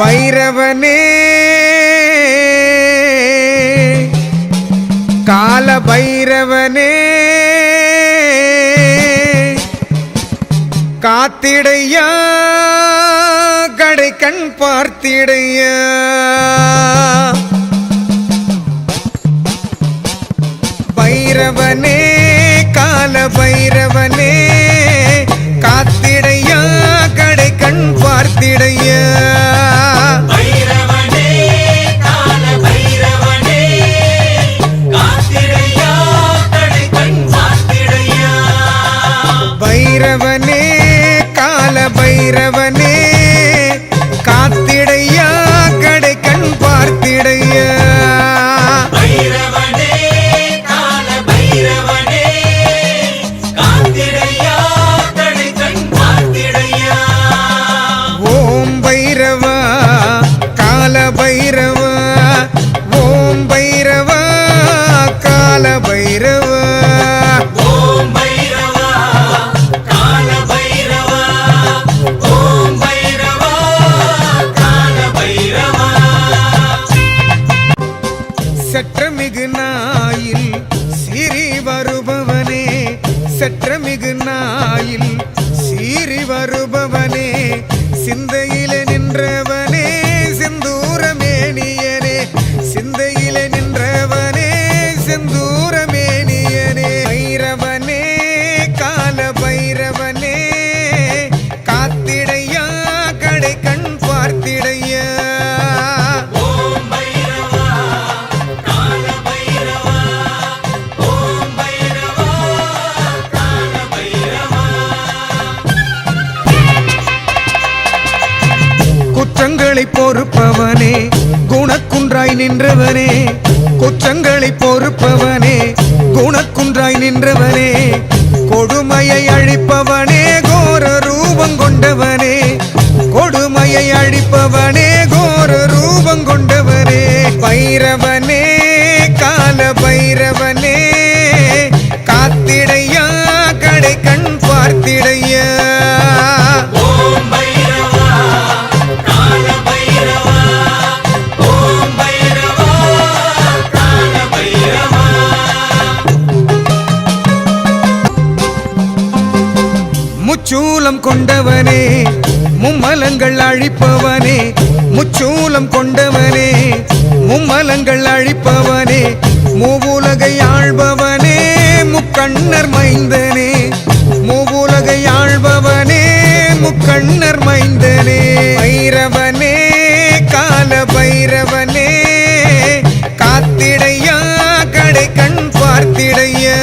பைரவனே கால பைரவனே காத்திடையா கடை கண் பார்த்திடையா பைரவனே கால பைரவனே காத்திடையா கடை கண் பார்த்திடையா பைரவனே கால பைரவனே காத்திடையா கடை கண் பார்த்திடையா பைரவனே கால பைரவனே காத்திடையா கடை கண் பார்த்திடையா ஓம் பைரவா கால பைரவா ஓம் பைரவா கால பைரவா சற்றமிகு நாயில் சீறி வருபவனே சற்றமிகு நாயில் சீறி வருபவனே சிந்தையில நின்றவனே செந்தூரமேனியனே சிந்தையில நின்றவனே செந்தூரமேனியனே பைரவனே கால பைரவனே காத்திடையா கடை கண் பார்த்திடையா குற்றங்களை பொறுப்பவனே குணக்குன்றாய் நின்றவனே குற்றங்களை பொறுப்பவனே குணக்குன்றாய் நின்றவனே கொடுமையை அழிப்பவனே கோர ரூபம் கொண்டவனே கொடுமையை அழிப்பவனே கோர ரூபம் கொண்டவனே பைரவனே கால பைரவனே காத்திடையா கடை கண் பார்த்திடையா முச்சூலம் கொண்டவனே மும்மலங்கள் அழிப்பவனே முச்சூலம் கொண்டவனே மும்மலங்கள் அழிப்பவனே மூவுலகை ஆள்பவனே முக்கண்ணர் மைந்தனே மூவுலகை ஆள்பவனே முக்கண்ணர் மைந்தனே பைரவனே கால பைரவனே காத்திடையா கடை கண் பார்த்திடையா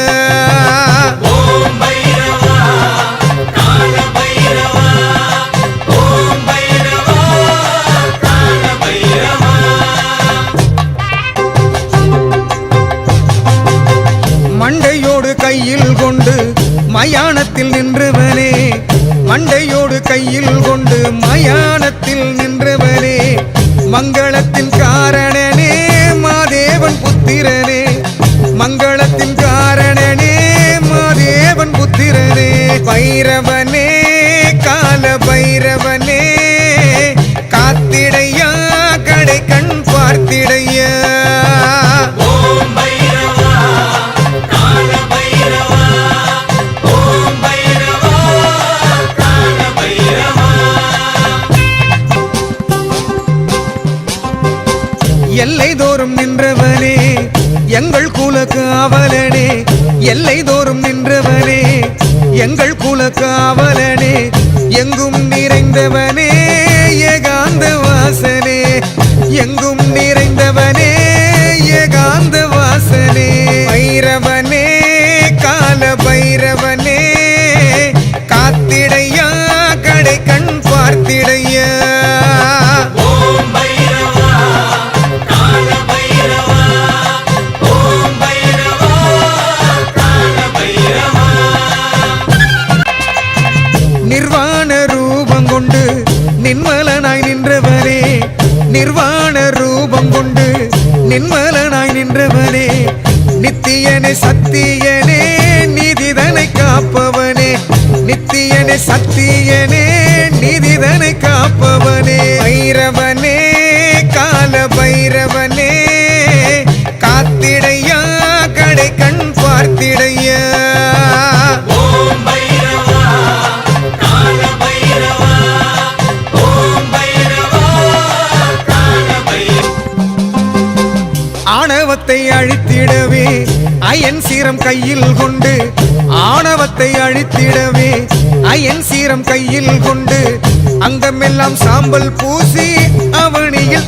மண்டையோடு கையில் கொண்டு மயானத்தில் நின்றவனே மண்டையோடு கையில் கொண்டு மயானத்தில் நின்றவனே மங்களத்தின் காரணனே மாதேவன் புத்திரனே மங்களத்தின் காரணனே மாதேவன் புத்திரனே பைரவனே கால பைரவனே காத்திடையா கடை கண் பார்த்திடையா எல்லை தோறும் நின்றவனே எங்கள் குல காவலனே எல்லை தோறும் நின்றவனே எங்கள் குல காவலனே எங்கும் நிறைந்தவனே ஏகாந்த வாசனே எங்கும் நிறைந்தவனே ஏகாந்த வாசனே பைரவனே கால பைரவனே காத்திடையா கடை கண் பார்த்திடையா நிர்வாண ரூபம் கொண்டு நின்மலனாய் நின்றவனே நிர்வாண ரூபம் கொண்டு நின்மலனாய் நின்றவனே நித்தியனே சத்தியனே நீதிதனை காப்பவனே நித்தியனே சத்தியனே நீதிதனை காப்பவனே பைரவனே ஆணவத்தை அழித்திடவே அயன் சீரம் கையில் கொண்டு ஆணவத்தை அழித்திடவே அயன் சீரம் கையில் கொண்டு அங்கமெல்லாம் சாம்பல் பூசி அவனியில்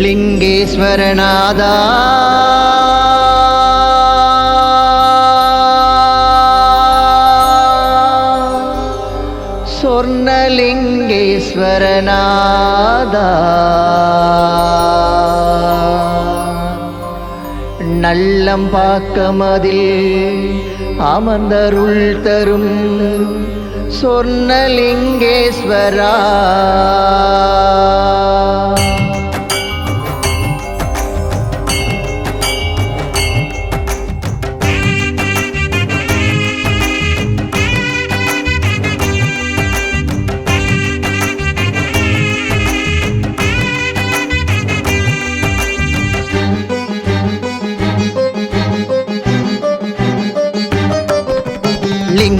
லிங்கேஸ்வரநாதா சொர்ணலிங்கேஸ்வரநாதா நல்லம்பாக்கமதில் அமர்ந்தருள் தரும் சொர்ணலிங்கேஸ்வரா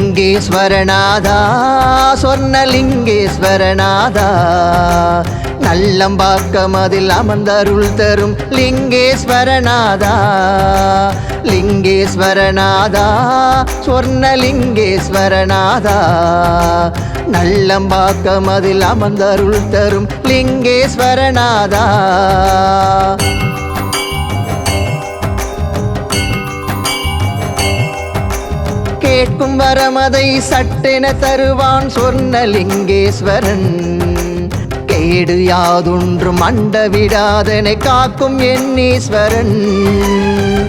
லிங்கேஸ்வரநாதா சொர்ணலிங்கேஸ்வரநாதா நல்லம்பாக்கமதில் அமர்ந்தருள் தரும் லிங்கேஸ்வரநாதா லிங்கேஸ்வரநாதா சொர்ணலிங்கேஸ்வரநாதா நல்லம்பாக்கமதில் அமர்ந்தருள் தரும் லிங்கேஸ்வரநாதா கேட்கும் வரமதை சட்டென தருவான் சொர்ணலிங்கேஸ்வரன் கேடு யாதொன்றும் அண்ட விடாதனை காக்கும் எண்ணீஸ்வரன்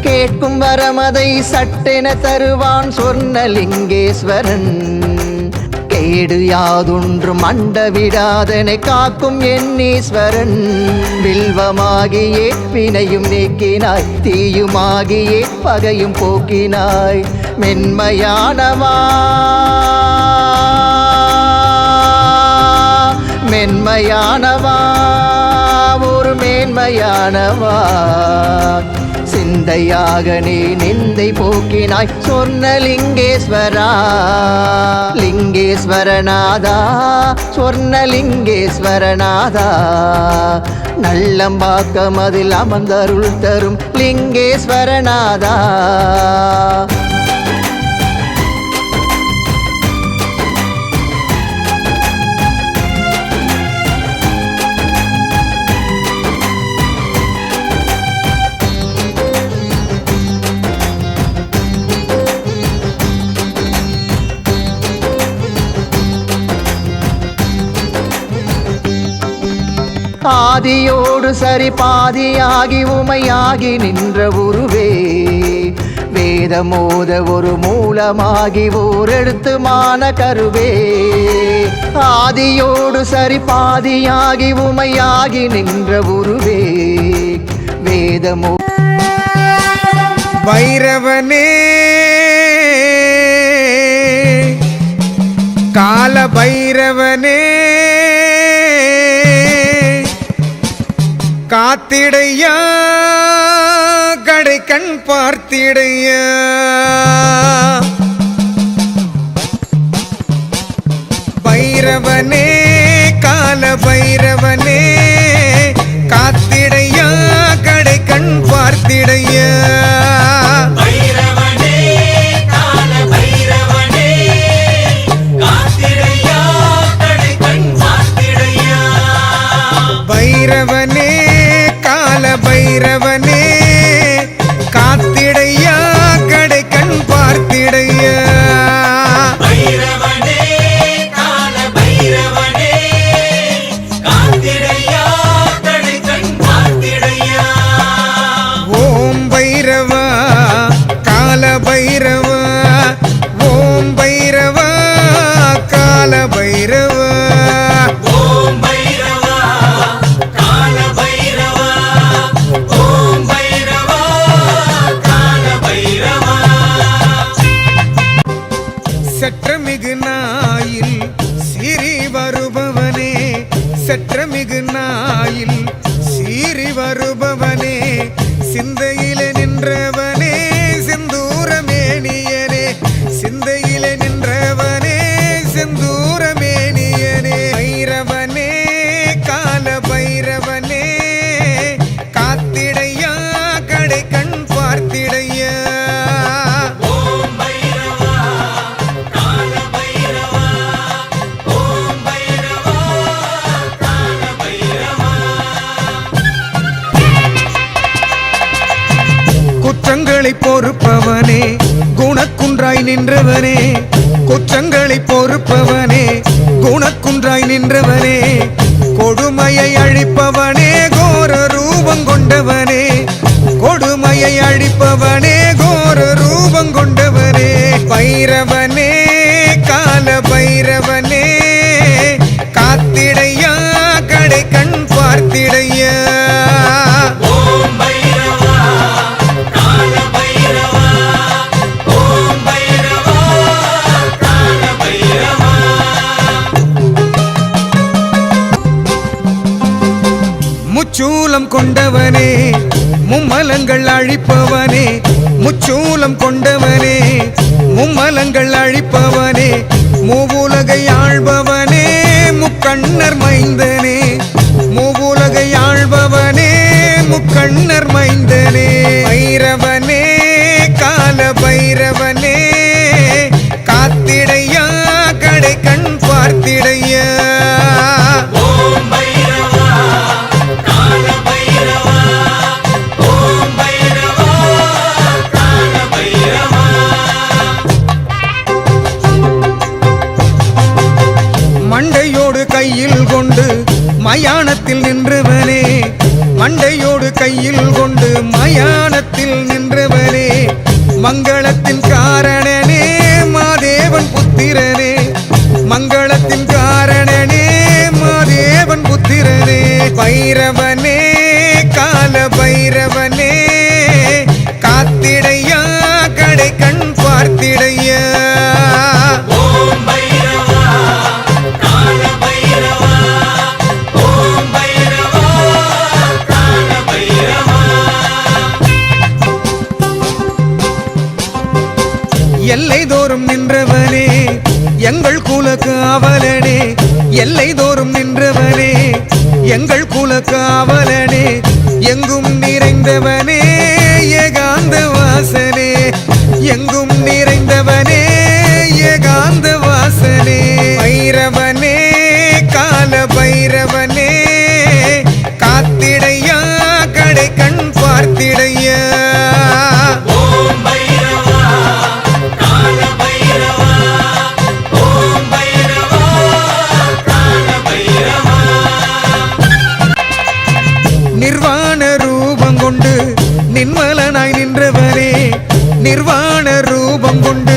கேட்கும் வரமதை சட்டென தருவான் சொர்ணலிங்கேஸ்வரன் கேடு யாதொன்றும் அண்ட விடாதனை காக்கும் எண்ணீஸ்வரன் வில்வமாகியே வினையும் நீக்கினாய் தீயுமாகியே பகையும் போக்கினாய் மென்மையானவா மென்மையானவா ஒரு மேன்மையானவா சிந்தையாக நீ நிந்தை போக்கினாய் சொர்ணலிங்கேஸ்வரா லிங்கேஸ்வரநாதா சொர்ணலிங்கேஸ்வரநாதா நல்லம்பாக்கமதில் அமர்ந்தருள் தரும் லிங்கேஸ்வரநாதா ஆதியோடு சரி பாதியாகி உமையாகி நின்ற உருவே வேதமோத ஒரு மூலமாகி ஓரெடுத்து மான கருவே ஆதியோடு சரி பாதியாகி உமையாகி நின்ற உருவே வேதமோ பைரவனே கால பைரவனே காத்திடையா கடை கண் பார்த்திடையா பைரவனே கால பைரவனே காத்திடையா கடை கண் பார்த்திடையா பைரவனே கால பைரவனே காத்திடையா கடை கண் பார்த்திடையா பைரவனே கால பைரவனே காத்திடையா கடை கண் பார்த்திடையா பைரவனே கால பைரவனே காத்திடையா கடை கண் பார்த்திடையா ஓம் பைரவா கால பைரவா ஓம் பைரவா கால பைரவா ஓம் பைரவா கால பைரவா ஓம் பைரவா கால பைரவா சற்றமிகு நாயில் சிறி வருபவனே சற்றமிகு நாயில் சீறி வருபவனே சிந்தையிலே நின்றவனே செந்தூரமேனியனே சிந்தையிலே நின்றவனே செந்தூரமேனியனே பைரவனே கால பைரவனே காத்தி குற்றங்களை பொறுப்பவனே குணக்குன்றாய் நின்றவனே குற்றங்களை பொறுப்பவனே குணக்குன்றாய் நின்றவனே கொடுமையை அழிப்பவனே கோர ரூபம் கொண்டவனே கொடுமையை அழிப்பவனே கோர ரூபம் கொண்டவனே பைரவனே கால பைரவனே காத்திடையா கடை கண் பார்த்திடையா ஓம் பைரவா கால பைரவா ஓம் பைரவா கால பைரவா முச்சூலம் கொண்டவனே மும்மலங்கள் அழிப்பவனே முச்சூலம் கொண்டவனே மும்மலங்கள் அழிப்பவனே மூவுலகை ஆள்பவனே முக்கண்ணர் மைந்தனே மூவுலகை ஆள்பவனே முக்கண்ணர் மைந்தனே பைரவனே கால பைரவனே காத்திடையா கடை கண் பார்த்திடையா ஓம் பைரவா கால பைரவா ஓம் பைரவா கால பைரவா மண்டையோடு கையில் கொண்டு மயானத்தில் நின்றவனே மண்டையோடு கையில் கொண்டு மயானத்தில் நின்றவனே மங்களத்தின் காரணனே மாதேவன் புத்திரனே மங்களத்தின் காரணனே மாதேவன் புத்திரனே பைரவனே கால பைரவனே காத்திடையா கடை கண் பார்த்திடையா ஓம் பைரவா கால பைரவா ஓம் பைரவா கால பைரவா எல்லை தோறும் நின்றவனே எங்கள் குல காவலனே எல்லை தோறும் நின்றவனே எங்கள் குல காவலனே எங்கும் நிறைந்தவனே ஏகாந்த வாசனே எங்கும் நிறைந்தவனே ஏகாந்த வாசனே பைரவனே கால பைரவனே காத்திடையா கடை கண் பார்த்திடையா ஓம் பைரவா கால பைரவா ஓம் பைரவா கால பைரவா நிர்வாண ரூபம் கொண்டு நின்மலனாய் நின்றவரே நிர்வாண ரூபம் கொண்டு